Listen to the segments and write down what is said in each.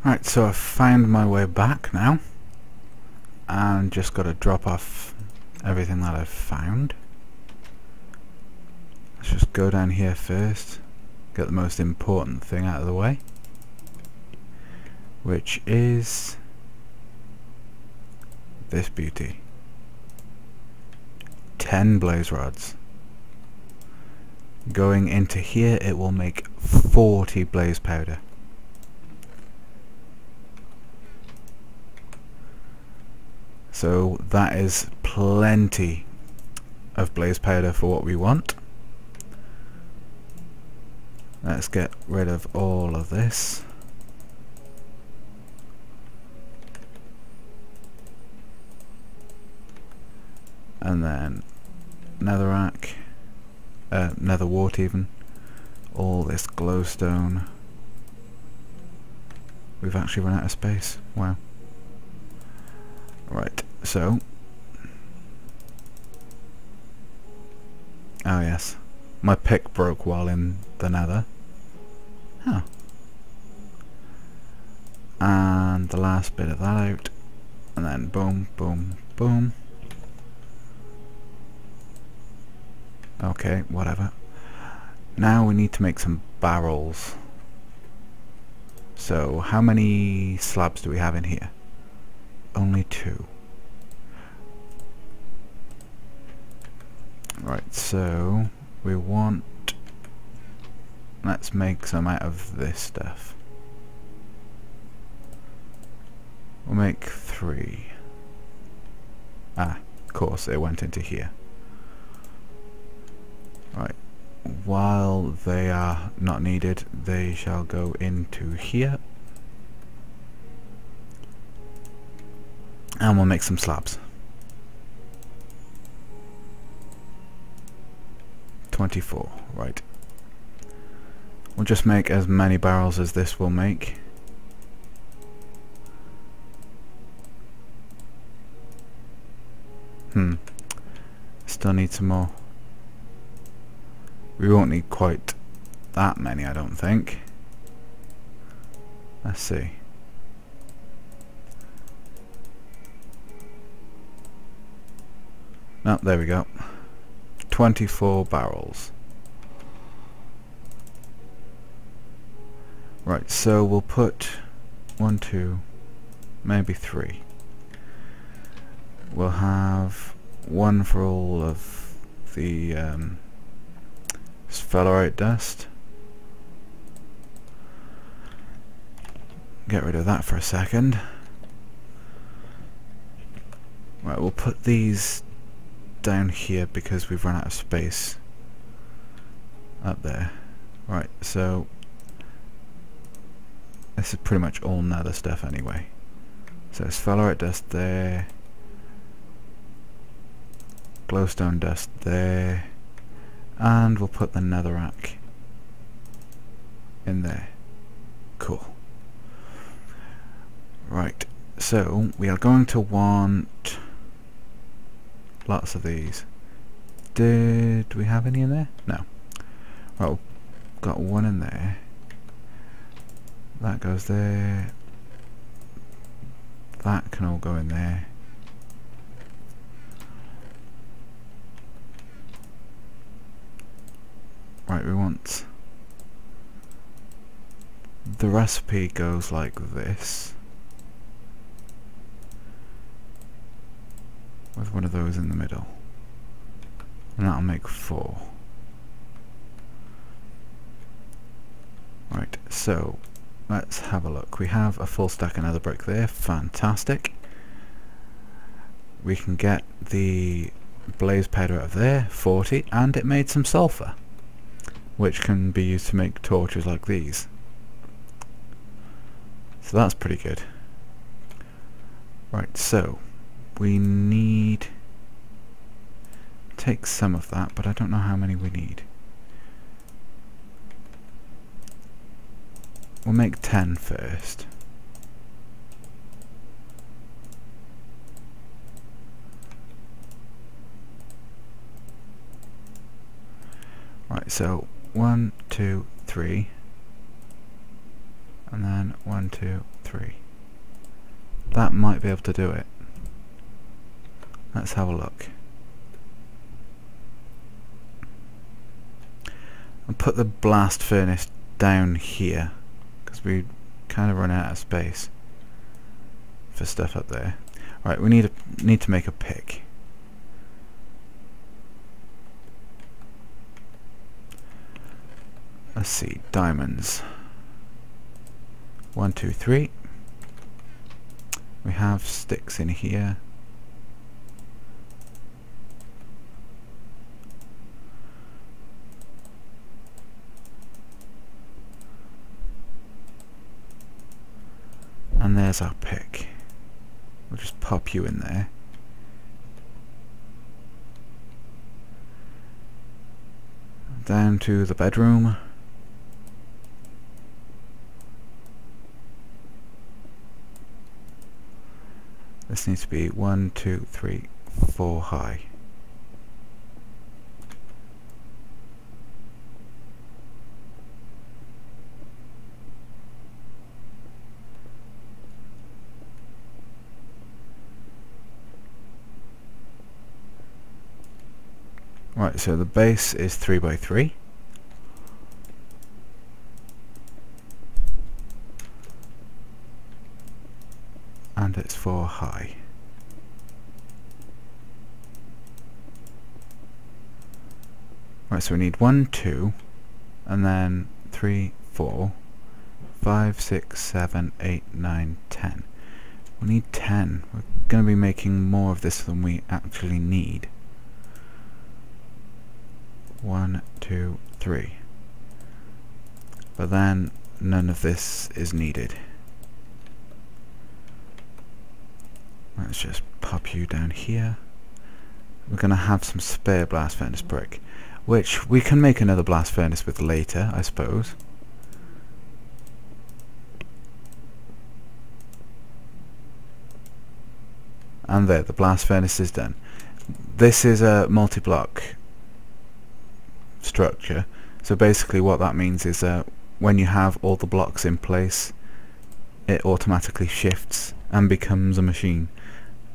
Right, so I've found my way back now, and just got to drop off everything that I've found. Let's just go down here first, get the most important thing out of the way, which is this beauty. 10 blaze rods. Going into here, it will make 40 blaze powder. So that is plenty of blaze powder for what we want. Let's get rid of all of this. And then netherrack, nether wart even, all this glowstone. We've actually run out of space. Wow. Right, so oh yes, my pick broke while in the nether. Huh. And the last bit of that out, and then boom, boom, boom. Okay, whatever. Now we need to make some barrels. So how many slabs do we have in here? Only 2. Right, so we want, let's make some out of this stuff. We'll make 3. Ah, of course it went into here. Right, while they are not needed, they shall go into here. And we'll make some slabs. 24, right. We'll just make as many barrels as this will make. Still need some more. We won't need quite that many, I don't think. Let's see. Oh, there we go. 24 barrels. Right, so we'll put 1, 2, maybe 3. We'll have 1 for all of the sphalerite dust. Get rid of that for a second. Right, we'll put these down here because we've run out of space up there. Right, so this is pretty much all nether stuff anyway. So sphalerite dust there, glowstone dust there, and we'll put the netherrack in there. Cool. Right, so we are going to want lots of these. Did we have any in there? No. Right, we've got 1 in there. That goes there. That can all go in there. Right, we want, the recipe goes like this, with 1 of those in the middle, and that'll make 4. Right, so let's have a look. We have a full stack of nether brick there, fantastic. We can get the blaze powder out of there, 40, and it made some sulfur, which can be used to make torches like these. So that's pretty good. Right, so we need, take some of that, but I don't know how many we need. We'll make 10 first. Right, so 1, 2, 3, and then 1, 2, 3. That might be able to do it. Let's have a look. I'll put the blast furnace down here because we kind of run out of space for stuff up there. Right, we need to make a pick. Let's see, diamonds. 1, 2, 3. We have sticks in here. And there's our pick. We'll just pop you in there. Down to the bedroom. This needs to be 1, 2, 3, 4 high. Right, so the base is 3 by 3. And it's 4 high. Right, so we need 1, 2, and then 3, 4, 5, 6, 7, 8, 9, 10. We need 10. We're going to be making more of this than we actually need. 1, 2, 3. But then none of this is needed. Let's just pop you down here. We're going to have some spare blast furnace brick, which we can make another blast furnace with later, I suppose. And there, the blast furnace is done. This is a multi-block structure, so basically what that means is when you have all the blocks in place, it automatically shifts and becomes a machine.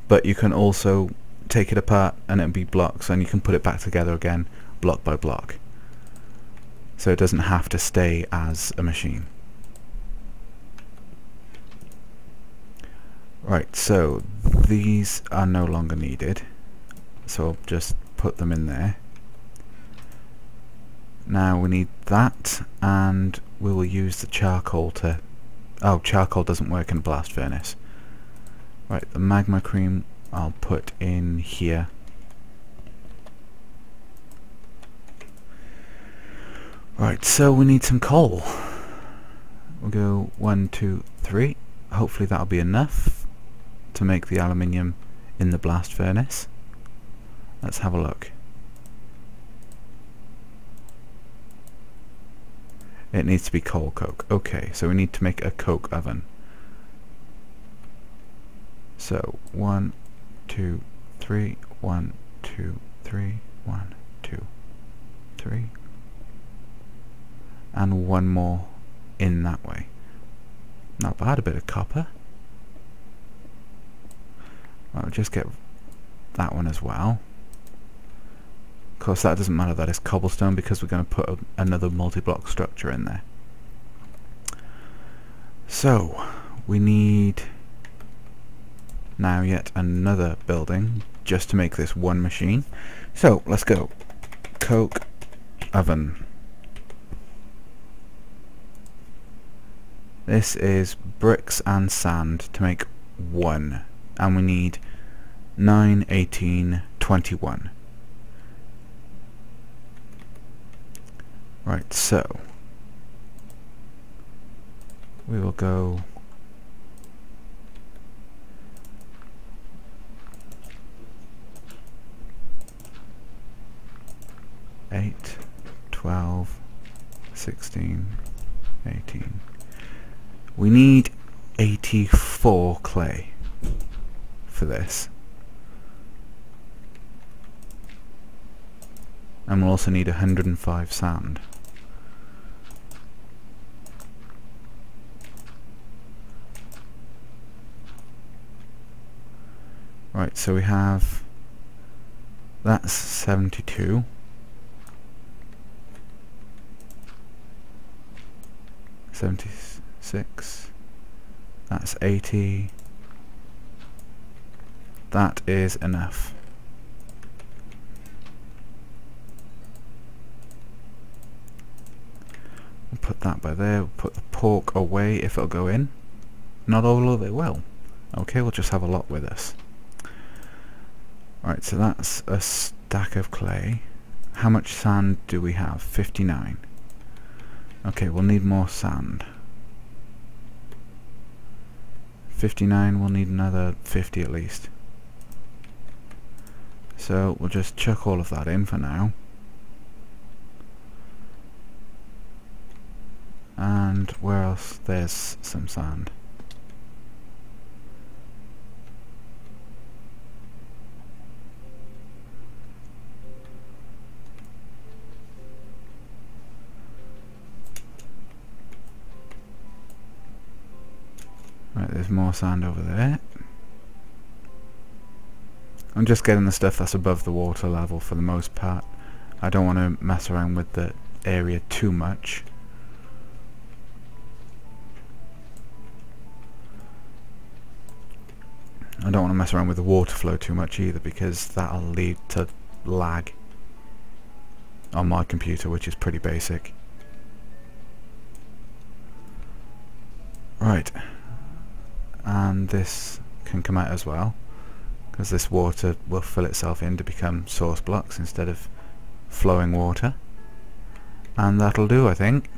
But you can also take it apart and it'll be blocks, and you can put it back together again block by block, so it doesn't have to stay as a machine. Right, so these are no longer needed, so I'll just put them in there. Now we need that, and we will use the charcoal to... oh, charcoal doesn't work in a blast furnace. Right, the magma cream I'll put in here. Right, so we need some coal. We'll go 1, 2, 3. Hopefully that'll be enough to make the aluminium in the blast furnace. Let's have a look. It needs to be coal coke. Okay, so we need to make a coke oven. So 1, 2, 3, 1, 2, 3, 1, 2, 3, and one more in that way. Not bad, a bit of copper. I'll just get that one as well. Of course that doesn't matter, that is cobblestone, because we're going to put another multi-block structure in there. So we need now yet another building just to make this one machine. So let's go. Coke oven. This is bricks and sand to make one, and we need 9, 18, 21. Right, so we will go 8, 12, 16, 18. We need 84 clay for this. And we'll also need 105 sand. Right, so we have, that's 72. $76. That's 80. That is enough. We'll put that by there. We'll put the pork away if it'll go in. Not all of it will. Okay, we'll just have a lot with us. Right, so that's a stack of clay. How much sand do we have? 59. Okay, we'll need more sand. 59, we'll need another 50 at least. So we'll just chuck all of that in for now. And where else? There's some sand. Right, there's more sand over there. I'm just getting the stuff that's above the water level for the most part. I don't want to mess around with the area too much. I don't want to mess around with the water flow too much either, because that'll lead to lag on my computer, which is pretty basic. Right, and this can come out as well, because this water will fill itself in to become source blocks instead of flowing water. And that'll do, I think.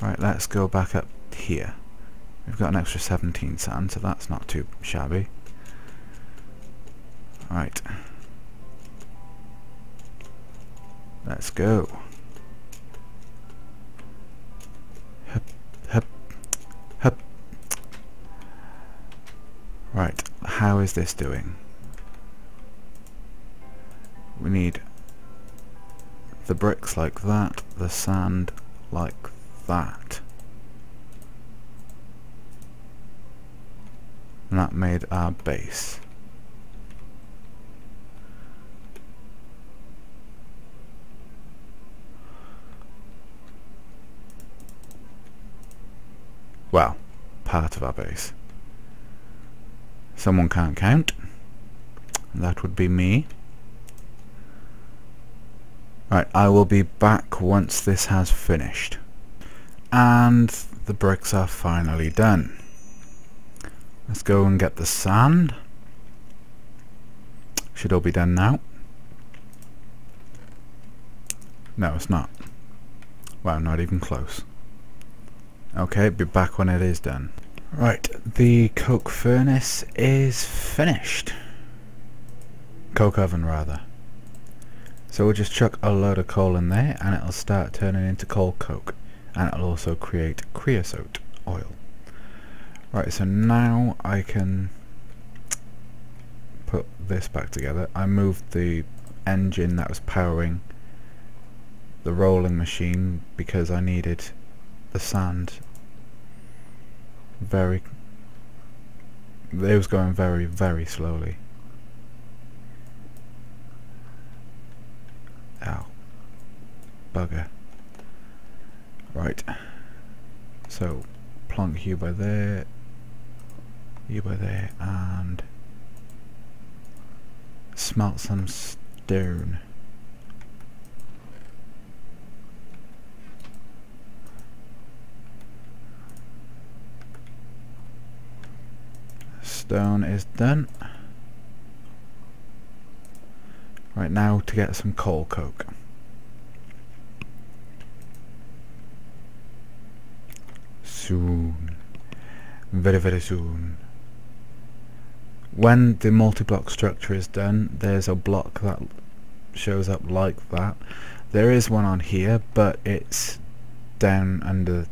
Right, let's go back up here. We've got an extra 17 sand, so that's not too shabby. Right. Let's go. Hup, hup, hup. Right, how is this doing? We need the bricks like that, the sand like that. And that made our base. Well, part of our base. Someone can't count. That would be me. Right, I will be back once this has finished. And the bricks are finally done. Let's go and get the sand. Should all be done now. No, it's not. Wow, not even close. Okay, be back when it is done. Right, the coke furnace is finished. Coke oven, rather. So we'll just chuck a load of coal in there and it'll start turning into coal coke. And it'll also create creosote oil. Right, so now I can put this back together. I moved the engine that was powering the rolling machine because I needed the sand it was going very, very slowly. Ow. Bugger. Right. So, plonk you by there, and smelt some stone. Stone is done. Right, now to get some coal coke. Soon. Very, very soon. When the multi-block structure is done, there's a block that shows up like that. There is one on here, but it's down under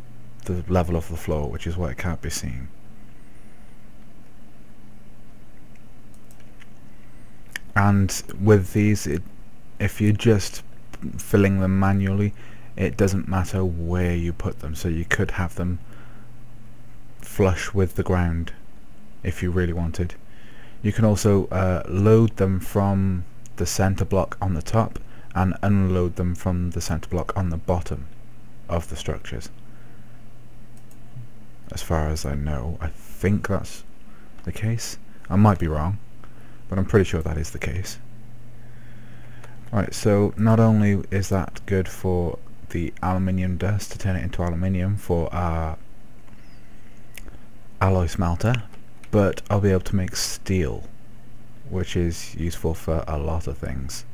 the level of the floor, which is why it can't be seen. And with these, if you're just filling them manually, it doesn't matter where you put them, so you could have them flush with the ground if you really wanted. You can also load them from the center block on the top and unload them from the center block on the bottom of the structures. As far as I know, I think that's the case. I might be wrong, but I'm pretty sure that is the case. Right, so not only is that good for the aluminium dust to turn it into aluminium for our alloy smelter, but I'll be able to make steel, which is useful for a lot of things.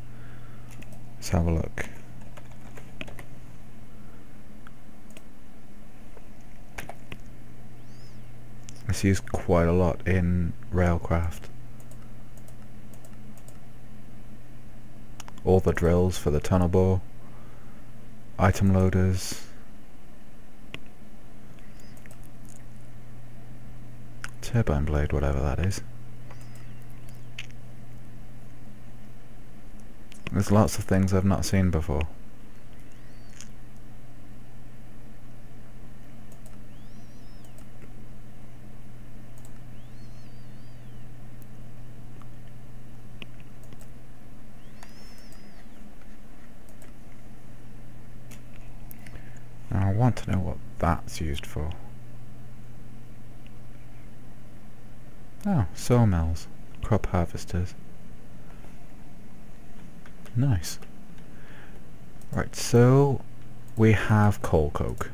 Let's have a look. It's used quite a lot in railcraft. All the drills for the tunnel bore, item loaders, turbine blade, whatever that is. There's lots of things I've not seen before. Now I want to know what that's used for. Oh, sawmills, crop harvesters. Nice. Right, so we have coal coke.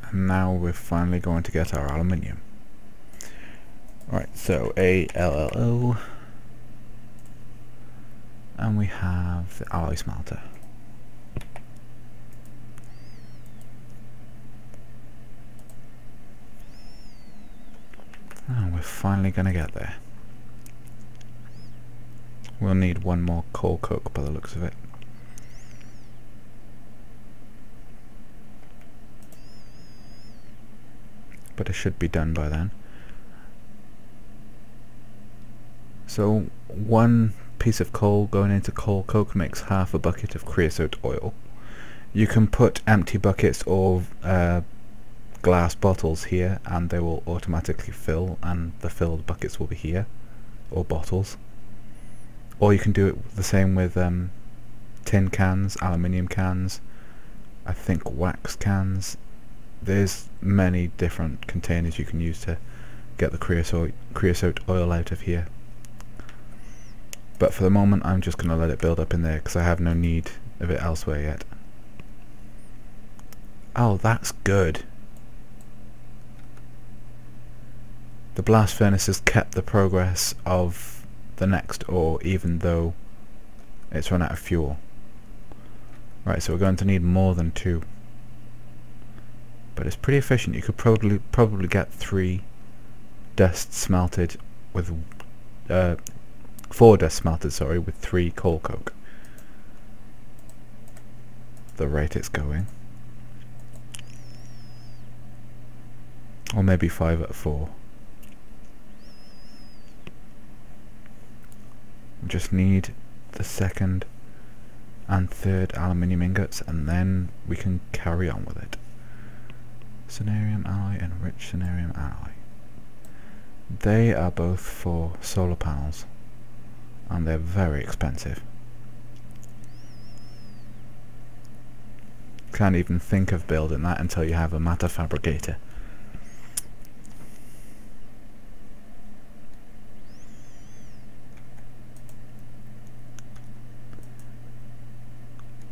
And now we're finally going to get our aluminium. Right, so ALLO. And we have the alloy smelter. Oh, we're finally going to get there. We'll need one more coal coke by the looks of it. But it should be done by then. So one piece of coal going into coal coke makes half a bucket of creosote oil. You can put empty buckets or glass bottles here and they will automatically fill, and the filled buckets will be here, or bottles. Or you can do it the same with tin cans, aluminium cans, I think wax cans. There's many different containers you can use to get the creosote oil out of here. But for the moment I'm just going to let it build up in there because I have no need of it elsewhere yet. Oh, that's good. The blast furnace has kept the progress of the next ore even though it's run out of fuel. Right, so we're going to need more than 2. But it's pretty efficient. You could probably get 3 dust smelted with 4 dust smelted, sorry, with 3 coal coke. The rate it's going. Or maybe 5 at 4. We just need the second and third aluminium ingots and then we can carry on with it. Cerium alloy and rich cerium alloy. They are both for solar panels and they're very expensive. Can't even think of building that until you have a matter fabricator.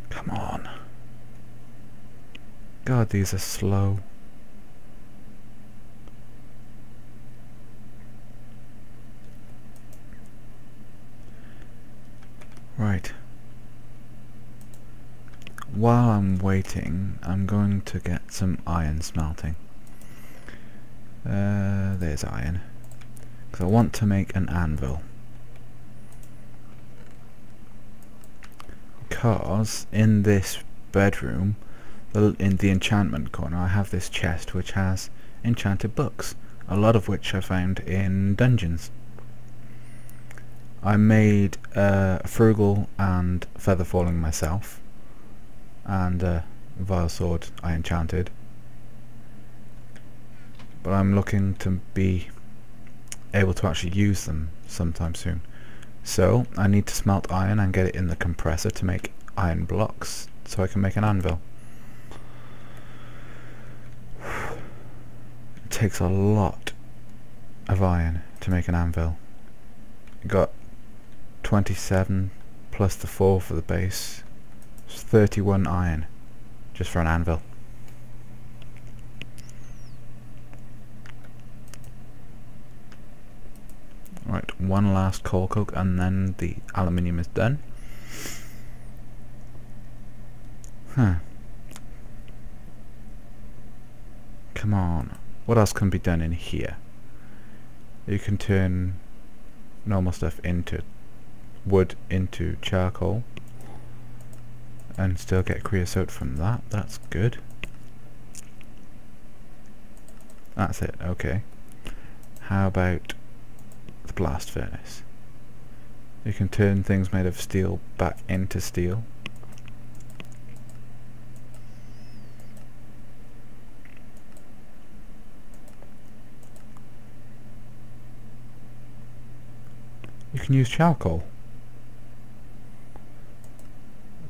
Come on. God, these are slow. Right. While I'm waiting, I'm going to get some iron smelting. There's iron. Because I want to make an anvil. Because in this bedroom, in the enchantment corner, I have this chest which has enchanted books, a lot of which I found in dungeons. I made Frugal and Feather Falling myself, and Vile Sword I enchanted. But I'm looking to be able to actually use them sometime soon. So I need to smelt iron and get it in the compressor to make iron blocks so I can make an anvil. It takes a lot of iron to make an anvil. Got 27 plus the 4 for the base. It's 31 iron just for an anvil. Right, one last coal coke and then the aluminium is done. Come on, what else can be done in here? You can turn normal stuff into wood into charcoal and still get creosote from that. That's good. That's it, okay. How about the blast furnace? You can turn things made of steel back into steel. You can use charcoal.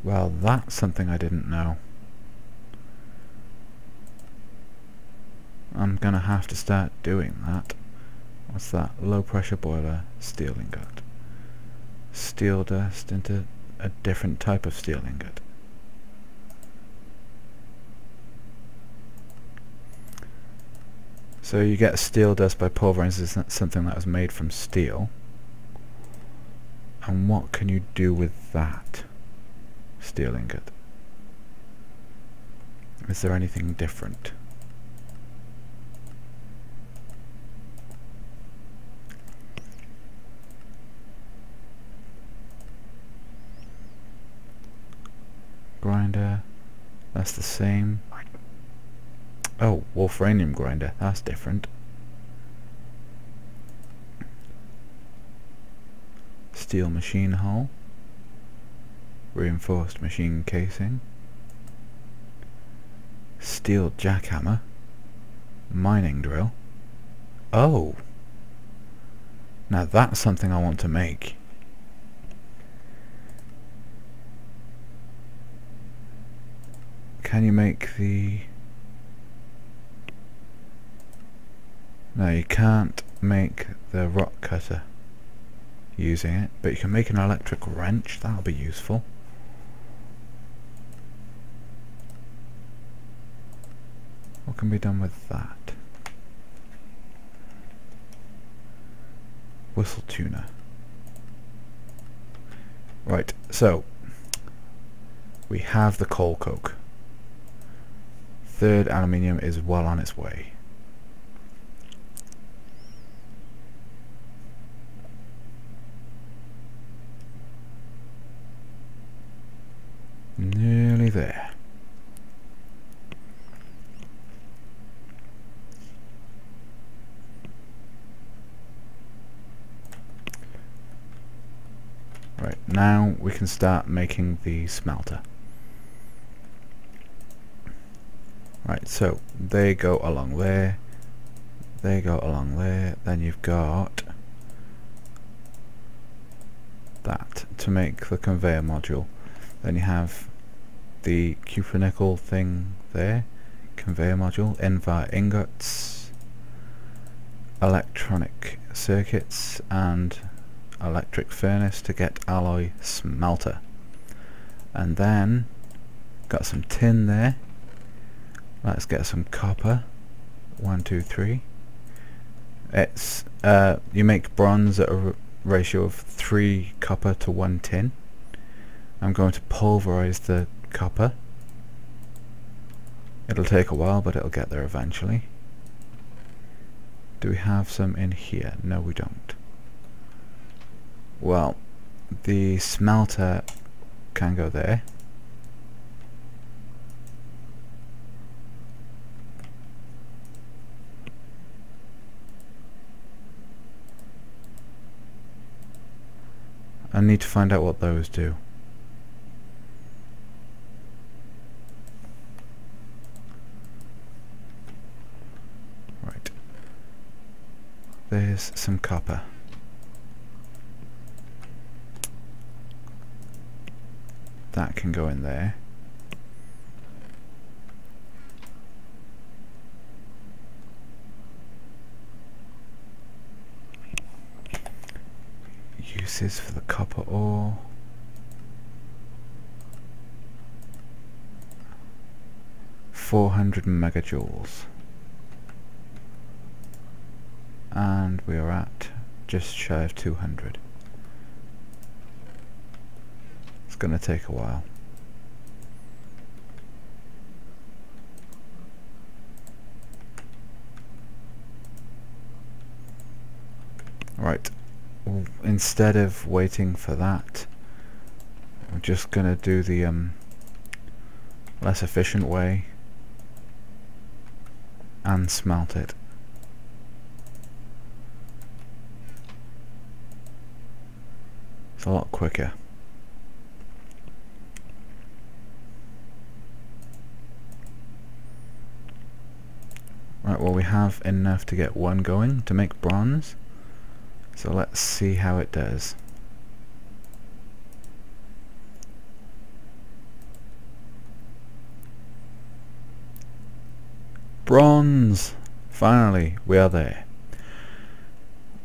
Well, that's something I didn't know. I'm gonna have to start doing that. What's that? Low pressure boiler, steel ingot. Steel dust into a different type of steel ingot. So you get steel dust by pulverizing something that was made from steel. And what can you do with that steel ingot? Is there anything different? Grinder, that's the same. Oh, wolfranium grinder, that's different. Steel machine hull, reinforced machine casing, steel jackhammer, mining drill. Oh, now that's something I want to make. Can you make the... No, you can't make the rock cutter using it, but you can make an electric wrench. That'll be useful. What can be done with that? Whistle tuner. Right, so we have the coal coke. Third aluminium is well on its way. Nearly there. Right, now we can start making the smelter. Right, so they go along there, they go along there, then you've got that to make the conveyor module. Then you have the cupronickel thing there, conveyor module, NVAR ingots, electronic circuits, and electric furnace to get alloy smelter. And then got some tin there. Let's get some copper. 1, 2, 3. It's you make bronze at a ratio of 3 copper to 1 tin. I'm going to pulverize the copper. It'll take a while, but it'll get there eventually. Do we have some in here? No, we don't. Well, the smelter can go there. I need to find out what those do. Right. There's some copper. That can go in there. Uses for the copper ore. $400 megajoules. And we are at just shy of 200. It's going to take a while. Right, instead of waiting for that, I'm just going to do the less efficient way and smelt it. It's a lot quicker. Right, well, we have enough to get one going to make bronze, so let's see how it does. Bronze! Finally, we are there.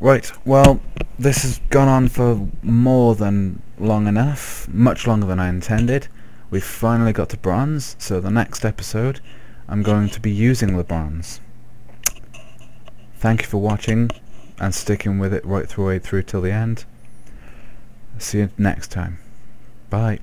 Right, well, this has gone on for more than long enough, much longer than I intended. We've finally got to bronze, so the next episode I'm going to be using the bronze. Thank you for watching and sticking with it right through till the end. See you next time. Bye.